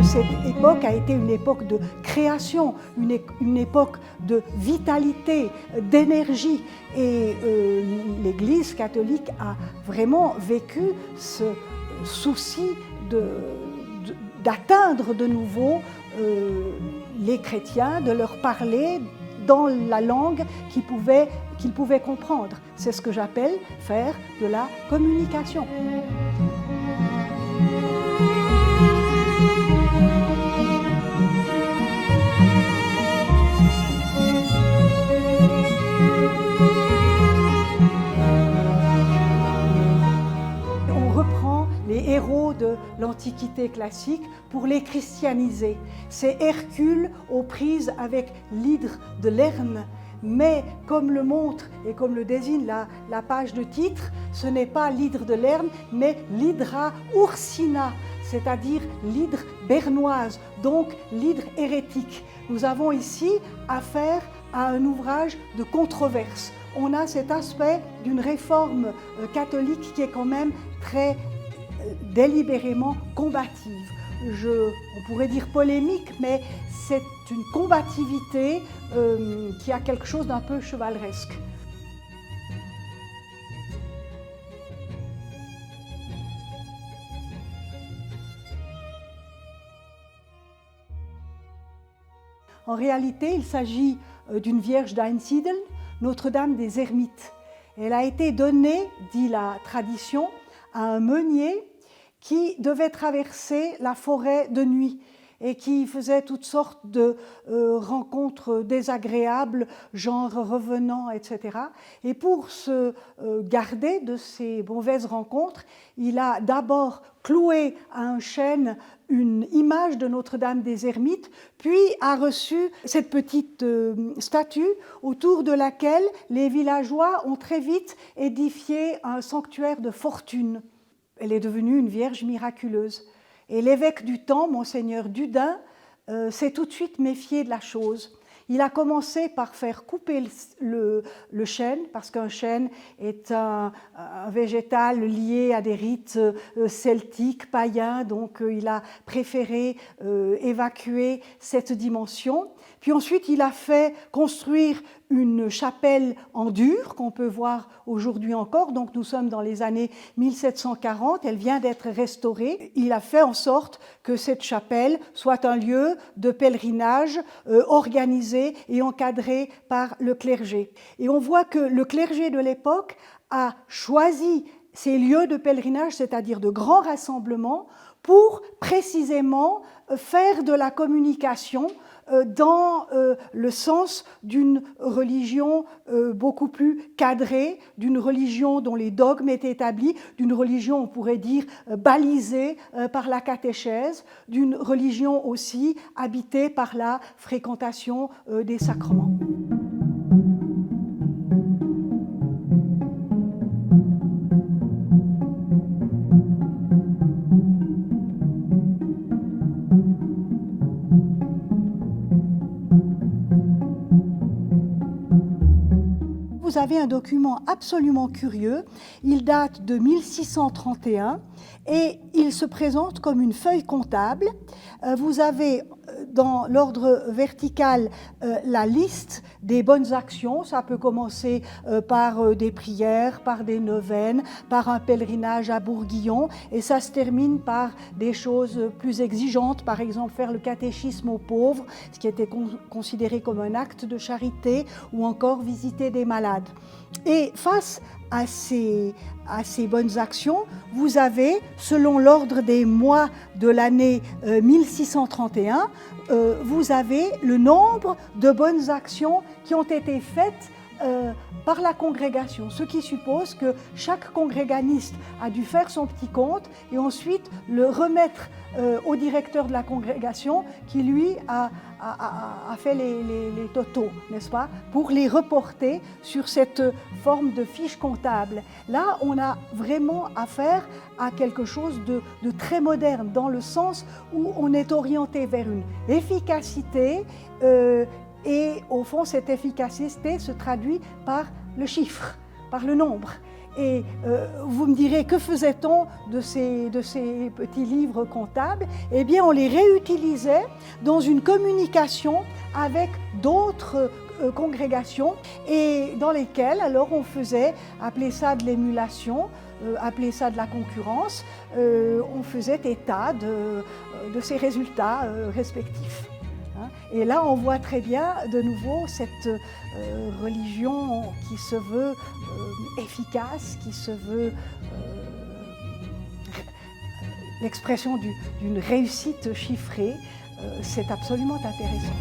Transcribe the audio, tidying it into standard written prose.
Cette époque a été une époque de création, une époque de vitalité, d'énergie. Et l'Église catholique a vraiment vécu ce souci d'atteindre de nouveau les chrétiens, de leur parler dans la langue qu'ils pouvaient comprendre. C'est ce que j'appelle faire de la communication. On reprend les héros de l'Antiquité classique pour les christianiser. C'est Hercule aux prises avec l'hydre de Lerne, mais comme le montre et comme le désigne la page de titre, ce n'est pas l'hydre de Lerne, mais l'hydra ursina, c'est-à-dire l'hydre bernoise, donc l'hydre hérétique. Nous avons ici affaire à un ouvrage de controverse. On a cet aspect d'une réforme catholique qui est quand même très délibérément combative. On pourrait dire polémique, mais c'est une combativité qui a quelque chose d'un peu chevaleresque. En réalité, il s'agit d'une Vierge d'Einsiedeln, Notre-Dame des Ermites. Elle a été donnée, dit la tradition, à un meunier qui devait traverser la forêt de nuit et qui faisait toutes sortes de rencontres désagréables, genre revenants, etc. Et pour se garder de ces mauvaises rencontres, il a d'abord cloué à un chêne une image de Notre-Dame des Ermites, puis a reçu cette petite statue autour de laquelle les villageois ont très vite édifié un sanctuaire de fortune. Elle est devenue une Vierge miraculeuse. Et l'évêque du temps, Monseigneur Dudin, s'est tout de suite méfié de la chose. Il a commencé par faire couper le chêne, parce qu'un chêne est un végétal lié à des rites celtiques, païens, donc il a préféré évacuer cette dimension. Puis ensuite, il a fait construire une chapelle en dur qu'on peut voir aujourd'hui encore, donc nous sommes dans les années 1740, elle vient d'être restaurée. Il a fait en sorte que cette chapelle soit un lieu de pèlerinage organisé et encadré par le clergé. Et on voit que le clergé de l'époque a choisi ces lieux de pèlerinage, c'est-à-dire de grands rassemblements, pour précisément faire de la communication dans le sens d'une religion beaucoup plus cadrée, d'une religion dont les dogmes étaient établis, d'une religion, on pourrait dire, balisée par la catéchèse, d'une religion aussi habitée par la fréquentation des sacrements. Vous avez un document absolument curieux, il date de 1631 et il se présente comme une feuille comptable. Vous avez dans l'ordre vertical la liste des bonnes actions, ça peut commencer par des prières, par des neuvaines, par un pèlerinage à Bourguillon et ça se termine par des choses plus exigeantes, par exemple faire le catéchisme aux pauvres, ce qui était considéré comme un acte de charité ou encore visiter des malades. Et face à ces bonnes actions, vous avez, selon l'ordre des mois de l'année 1631, vous avez le nombre de bonnes actions qui ont été faites par la congrégation, ce qui suppose que chaque congréganiste a dû faire son petit compte et ensuite le remettre au directeur de la congrégation qui lui a fait les totaux, n'est-ce pas, pour les reporter sur cette forme de fiche comptable. Là, on a vraiment affaire à quelque chose de très moderne, dans le sens où on est orienté vers une efficacité et au fond, cette efficacité se traduit par le chiffre, par le nombre. Et vous me direz, que faisait-on de ces petits livres comptables? Eh bien, on les réutilisait dans une communication avec d'autres congrégations et dans lesquelles, alors, on faisait, appeler ça de l'émulation, appeler ça de la concurrence, on faisait état de ces résultats respectifs. Et là, on voit très bien de nouveau cette religion qui se veut efficace, qui se veut l'expression d'une réussite chiffrée. C'est absolument intéressant.